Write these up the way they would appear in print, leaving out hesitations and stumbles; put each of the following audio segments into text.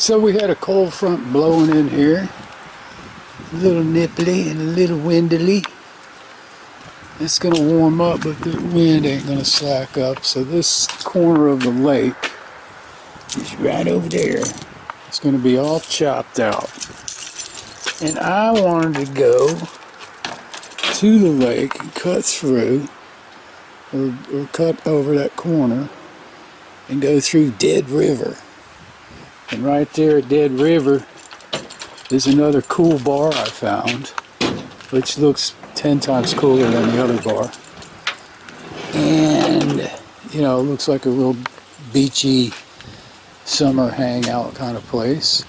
So we had a cold front blowing in here, a little nipply and a little windily. It's going to warm up, but the wind ain't going to slack up. So this corner of the lake is right over there. It's going to be all chopped out. And I wanted to go to the lake and cut through, or cut over that corner and go through Dead River. And right there at Dead River is another cool bar I found, which looks 10 times cooler than the other bar. And, you know, it looks like a real beachy summer hangout kind of place.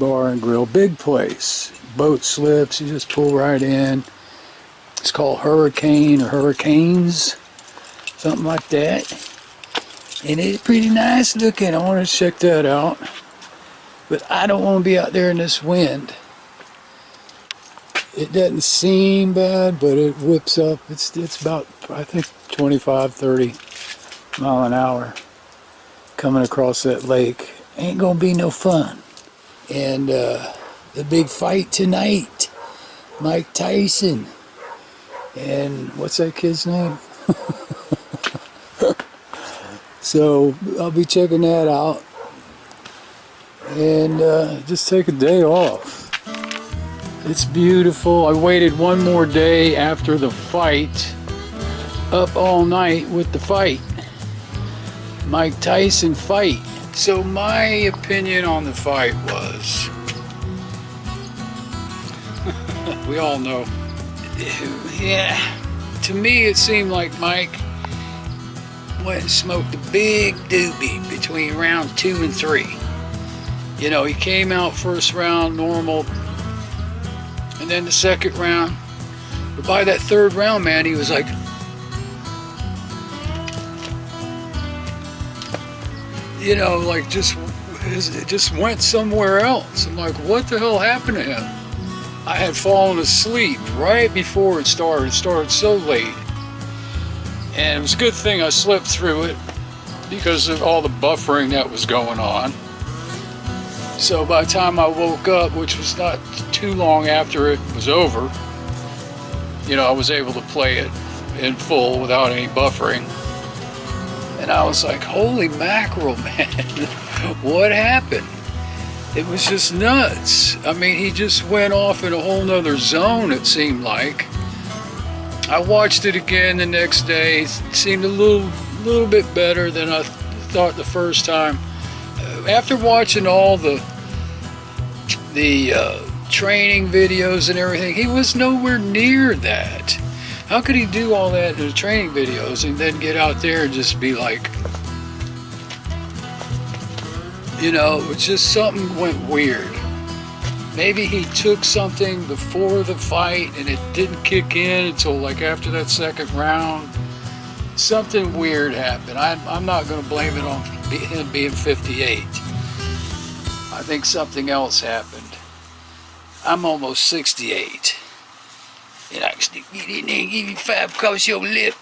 Bar and grill, big place. Boat slips, you just pull right in. It's called Hurricane or Hurricanes, something like that. And it's pretty nice looking. I want to check that out. But I don't want to be out there in this wind. It doesn't seem bad, but it whips up. It's about, I think, 25, 30 mile an hour coming across that lake. Ain't going to be no fun. And the big fight tonight, Mike Tyson. And what's that kid's name? So I'll be checking that out and just take a day off. It's beautiful. I waited one more day after the fight, up all night with the fight. Mike Tyson fight. So my opinion on the fight was, we all know, yeah, to me it seemed like Mike went and smoked a big doobie between round 2 and 3. You know, he came out first round normal, and then the second round. But by that third round, man, he was like, you know, like it just went somewhere else. I'm like, what the hell happened to him? I had fallen asleep right before it started. It started so late. And it was a good thing I slept through it because of all the buffering that was going on. So by the time I woke up, which was not too long after it was over, you know, I was able to play it in full without any buffering. And I was like, holy mackerel, man, what happened? It was just nuts. I mean, he just went off in a whole nother zone, it seemed like. I watched it again the next day. It seemed a little bit better than I thought the first time. After watching all the training videos and everything, he was nowhere near that. How could he do all that in the training videos and then get out there and just be like, you know, it's just something went weird. Maybe he took something before the fight and it didn't kick in until like after that second round. Something weird happened. I'm not going to blame it on him being 58. I think something else happened. I'm almost 68. And I can stick it in there and give you 5 across your lip,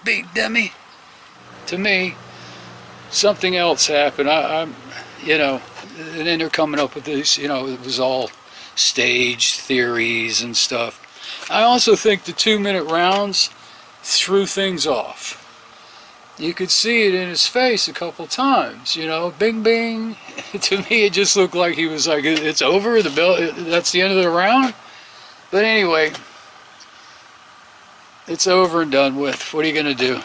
big dummy. To me, something else happened. I'm, you know, and then they're coming up with this, you know, it was all stage theories and stuff. I also think the 2-minute rounds threw things off. You could see it in his face a couple times, you know, bing, bing. To me, it just looked like he was like, it's over, the bell, that's the end of the round. But anyway, it's over and done with. What are you going to do?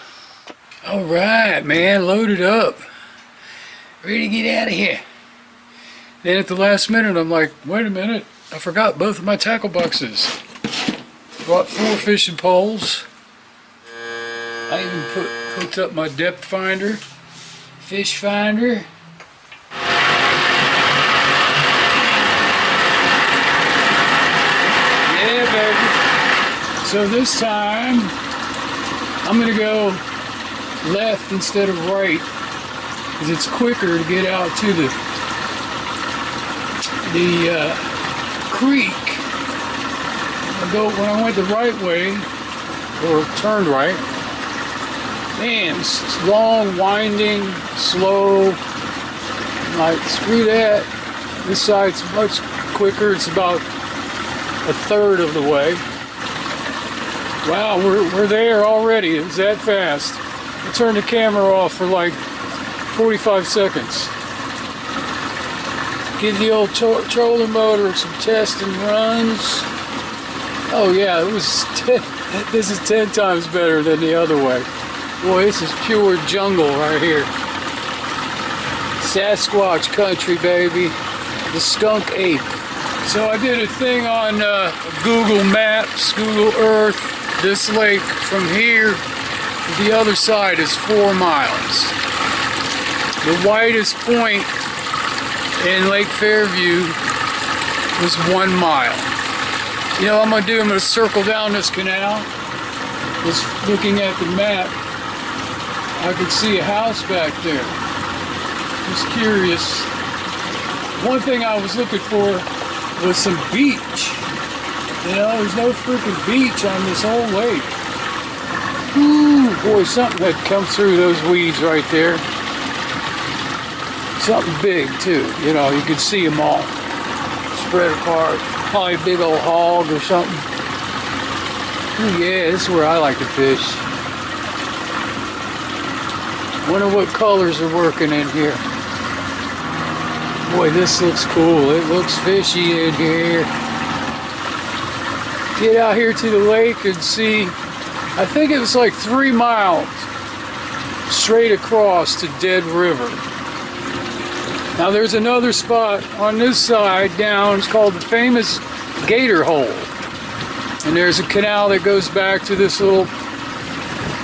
All right, man, loaded up. Ready to get out of here. Then at the last minute, I'm like, wait a minute, I forgot both of my tackle boxes. Brought 4 fishing poles. I even hooked up my depth finder, fish finder. Yeah, baby. So this time, I'm gonna go left instead of right, because it's quicker to get out to the creek. When I went the right way, or turned right, man, it's long, winding, slow, like, screw that. This side's much quicker. It's about a third of the way. Wow, we're there already. It was that fast. I turned the camera off for like 45 seconds. Give the old trolling motor some testing runs. Oh yeah, it was this is 10 times better than the other way. Boy, this is pure jungle right here. Sasquatch country, baby. The skunk ape. So I did a thing on Google Maps, Google Earth. This lake from here to the other side is 4 miles. The widest point in Lake Fairview was 1 mile. You know what I'm going to do? I'm going to circle down this canal. Just looking at the map, I could see a house back there. Just curious. One thing I was looking for was some beach. You know, there's no freaking beach on this whole lake. Ooh, boy, something had come through those weeds right there. Something big, too. You know, you could see them all spread apart. Probably a big old hog or something. Ooh, yeah, this is where I like to fish. Wonder what colors are working in here. Boy, this looks cool. It looks fishy in here. Get out here to the lake and see, I think it was like 3 miles straight across to Dead River. Now there's another spot on this side down, it's called the famous Gator Hole. And there's a canal that goes back to this little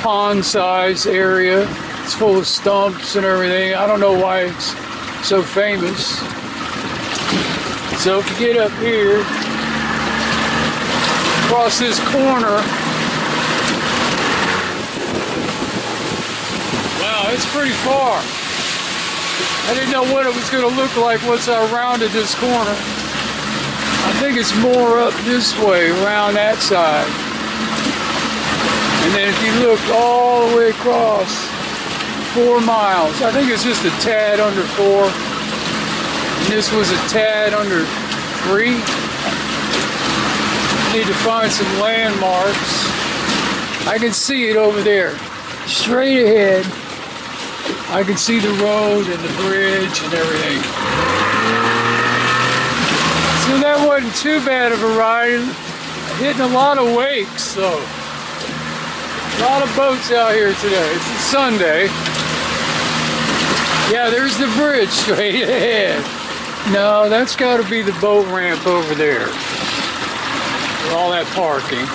pond-sized area. It's full of stumps and everything. I don't know why it's so famous. So if you get up here, across this corner, wow, it's pretty far. I didn't know what it was going to look like once I rounded this corner. I think it's more up this way, around that side. And then if you look all the way across, 4 miles. I think it's just a tad under 4. And this was a tad under 3. Need to find some landmarks. I can see it over there. Straight ahead. I can see the road and the bridge and everything. So that wasn't too bad of a ride. Hitting a lot of wakes, though. A lot of boats out here today. It's a Sunday. Yeah, there's the bridge straight ahead. No, that's got to be the boat ramp over there. With all that parking.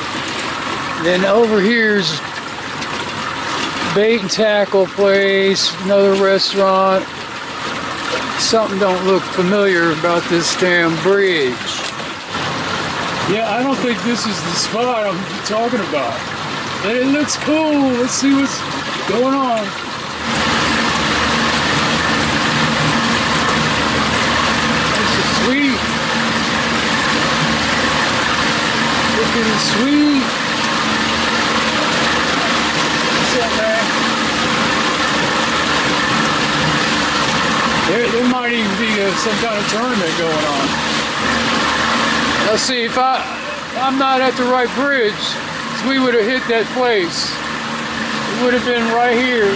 Then over here's bait and tackle place, another restaurant. Something don't look familiar about this damn bridge. Yeah, I don't think this is the spot I'm talking about. But it looks cool. Let's see what's going on. This is sweet. Looking sweet. What's up, man? There might even be some kind of tournament going on. Let's see, if I'm not at the right bridge, we would have hit that place. It would have been right here.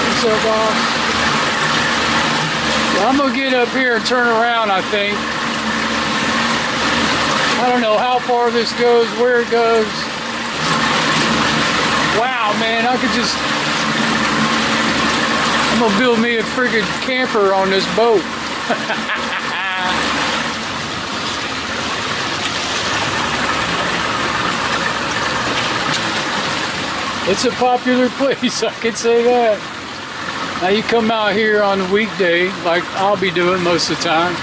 What's up, boss? Well, I'm gonna get up here and turn around, I think. I don't know how far this goes, where it goes. Wow, man, I could just... I'm gonna build me a friggin' camper on this boat. It's a popular place, I can say that. Now you come out here on a weekday, like I'll be doing most of the time.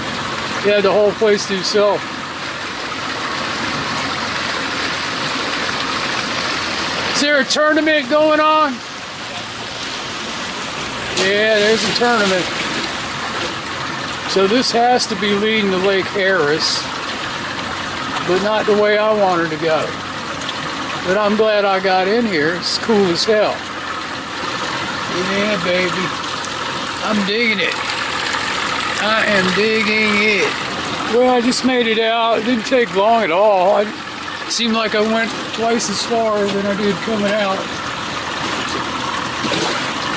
You have the whole place to yourself. Is there a tournament going on? Yeah, there's a tournament. So this has to be leading to Lake Harris, but not the way I wanted to go. But I'm glad I got in here. It's cool as hell. Yeah, baby. I'm digging it. I am digging it. Well, I just made it out. It didn't take long at all. It seemed like I went twice as far than I did coming out.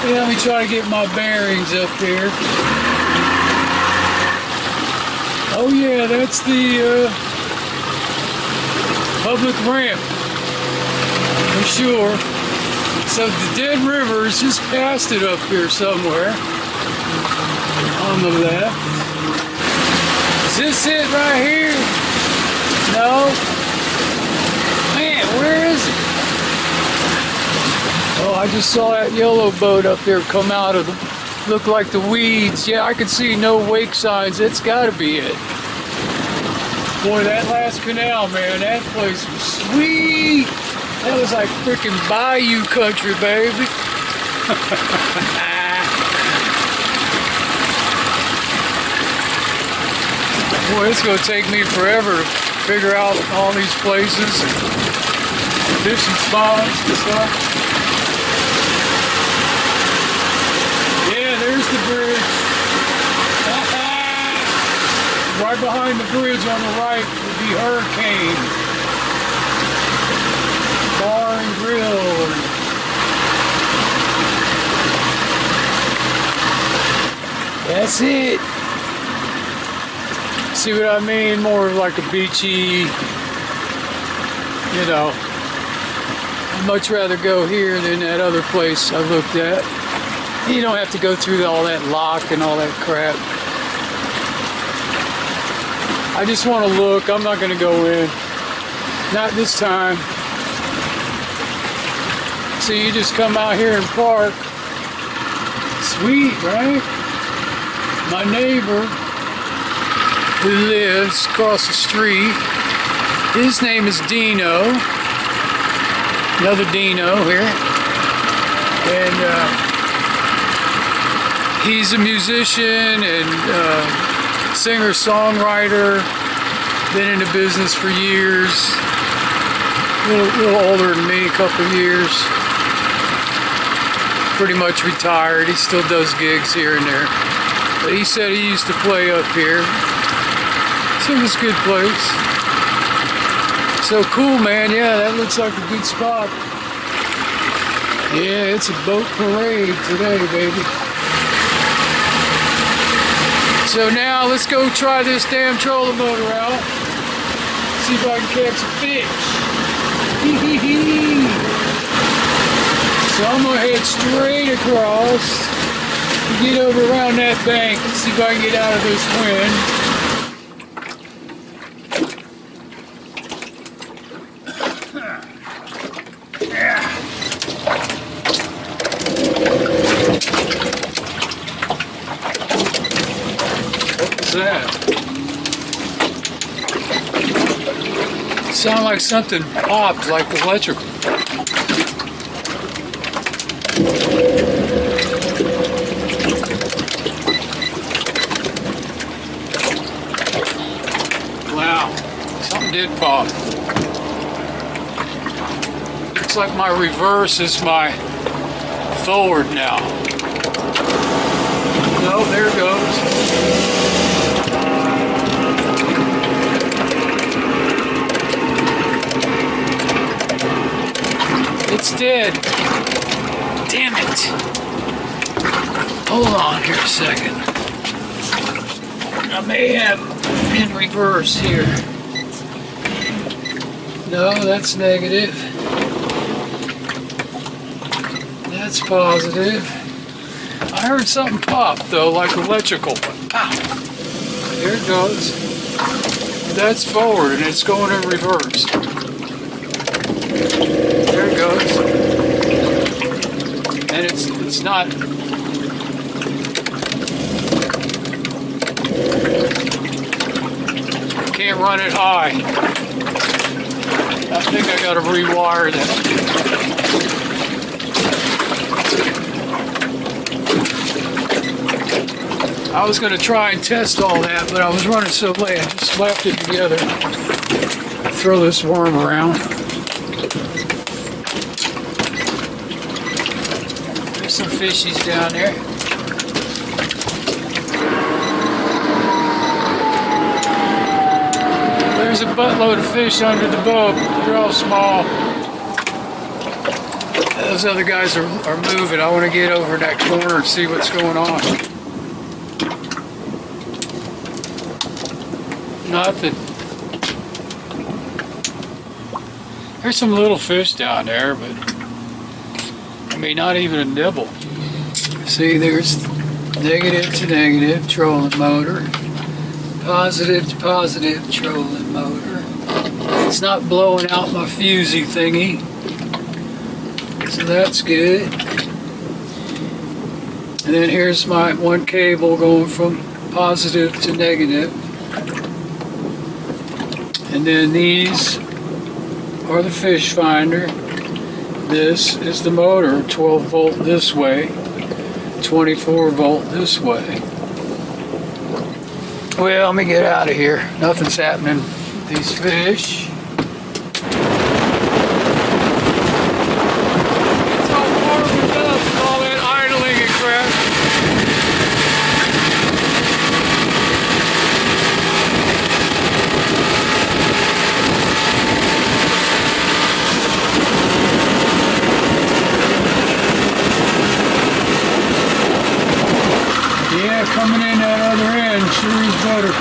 Yeah, let me try to get my bearings up here. Oh yeah, that's the public ramp, for sure. So the Dead River is just past it up here somewhere on the left. Is this it right here? No. Man, where is it? Oh, I just saw that yellow boat up there come out of the, look like the weeds. Yeah, I could see no wake signs. That's got to be it. Boy, that last canal, man, that place was sweet. That was like freaking bayou country, baby. Boy, it's going to take me forever to figure out all these places, fishing spots and stuff. Yeah, there's the bridge. Right behind the bridge on the right would be Hurricane Bar and Grill. That's it. See what I mean? More like a beachy, you know. I'd much rather go here than that other place I looked at. You don't have to go through all that lock and all that crap. I just want to look. I'm not going to go in. Not this time. So you just come out here and park. Sweet, right? My neighbor who lives across the street, his name is Dino. Another Dino here. And he's a musician and singer-songwriter, been in the business for years, a little older than me, a couple of years. Pretty much retired. He still does gigs here and there. But he said he used to play up here. So it was a good place. So cool, man. Yeah, that looks like a good spot. Yeah, it's a boat parade today, baby. So now let's go try this damn trolling motor out. See if I can catch a fish. So I'm gonna head straight across and get over around that bank and see if I can get out of this wind. That sound like something popped, like electrical. Wow, something did pop. Looks like my reverse is my forward now. No, there it goes. It's dead. Damn it. Hold on here a second. I may have in reverse here. No, that's negative. That's positive. I heard something pop though, like electrical. Pow! There it goes. That's forward and it's going in reverse. There it goes. And it's not. Can't run it high. I think I gotta rewire that. I was gonna try and test all that, but I was running so late, I just slapped it together. Throw this worm around. some fishies down there. There's a buttload of fish under the boat. They're all small. Those other guys are moving. I want to get over in that corner and see what's going on. Nothing. There's some little fish down there, but I mean, not even a nibble. See, there's negative to negative trolling motor, positive to positive trolling motor. It's not blowing out my fusey thingy, so that's good. And then here's my one cable going from positive to negative. And then these are the fish finder. This is the motor, 12 volt this way, 24 volt this way. Well, let me get out of here. Nothing's happening with these fish. It's all warmed up with all that idling and crap. Yeah, coming in that other end sure is better.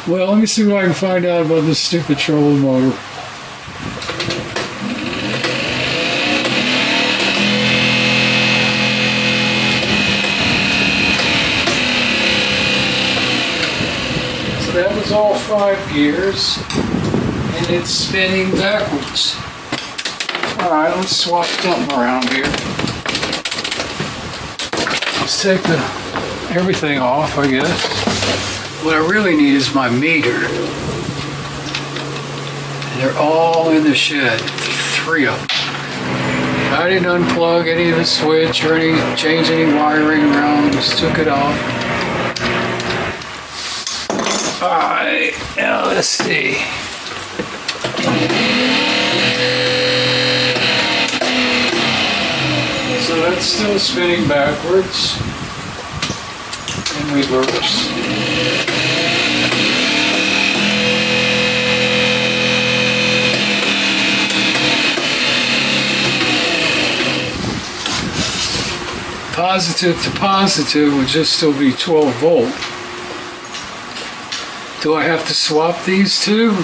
Well, let me see what I can find out about this stupid trolling motor. So that was all 5 gears, and it's spinning backwards. Alright, let's swap something around here. Let's take everything off, I guess. What I really need is my meter. And they're all in the shed, 3 of them. I didn't unplug any of the switch or change any wiring around, just took it off. Alright, now let's see. So that's still spinning backwards in reverse. Positive to positive would just still be 12 volt. Do I have to swap these two?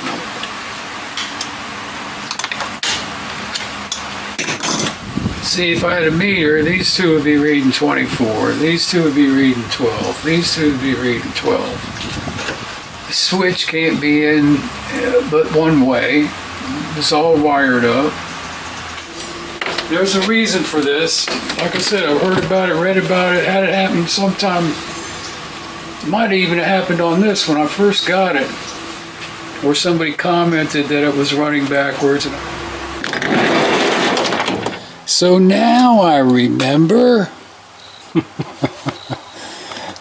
See, if I had a meter, these two would be reading 24, these two would be reading 12, these two would be reading 12. The switch can't be in but one way. It's all wired up. There's a reason for this. Like I said, I've heard about it, read about it, had it happen sometime. It might even have happened on this when I first got it, where somebody commented that it was running backwards. So now I remember.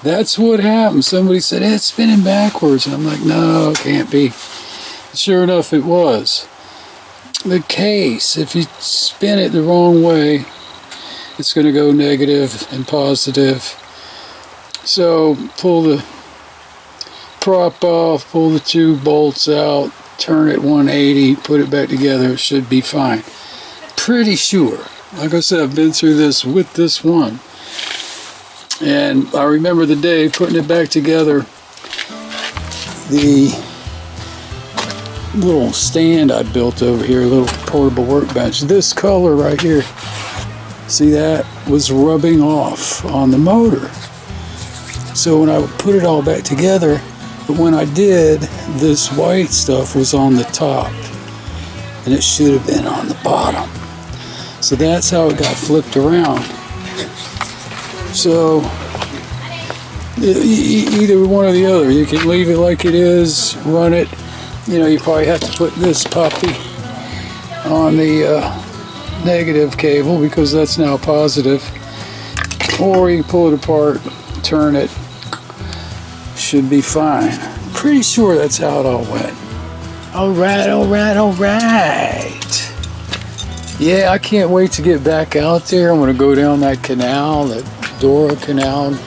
That's what happened. Somebody said, hey, it's spinning backwards. And I'm like, no, it can't be. Sure enough, it was. The case, if you spin it the wrong way, it's going to go negative and positive. So pull the prop off, pull the 2 bolts out, turn it 180, put it back together. It should be fine. Pretty sure. Like I said, I've been through this with this one. And I remember the day putting it back together. The little stand I built over here, a little portable workbench. This color right here, see that, was rubbing off on the motor. So when I would put it all back together, but when I did, this white stuff was on the top. And it should have been on the bottom. So that's how it got flipped around. So either one or the other. You can leave it like it is, run it. You know, you probably have to put this puppy on the negative cable because that's now positive. Or you pull it apart, turn it. Should be fine. Pretty sure that's how it all went. Alright, alright, alright. Yeah, I can't wait to get back out there. I'm going to go down that canal, that Dora Canal.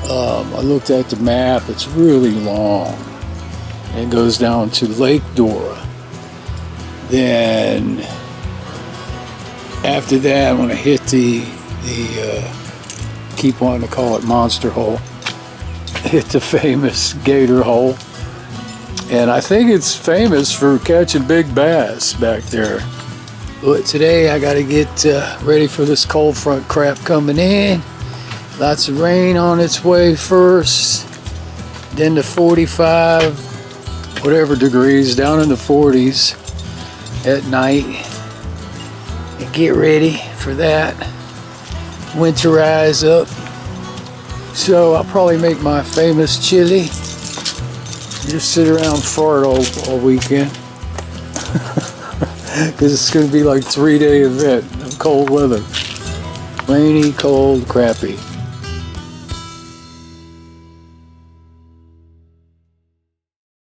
I looked at the map. It's really long. And it goes down to Lake Dora. Then after that, I'm going to hit the keep wanting to call it Monster Hole. Hit the famous Gator Hole. And I think it's famous for catching big bass back there. But today I got to get ready for this cold front crap coming in. Lots of rain on its way first. Then the 45, whatever degrees, down in the 40s at night. And get ready for that. Winterize up. So I'll probably make my famous chili. Just sit around and fart all weekend. Because it's going to be like a 3-day event of cold weather. Rainy, cold, crappy.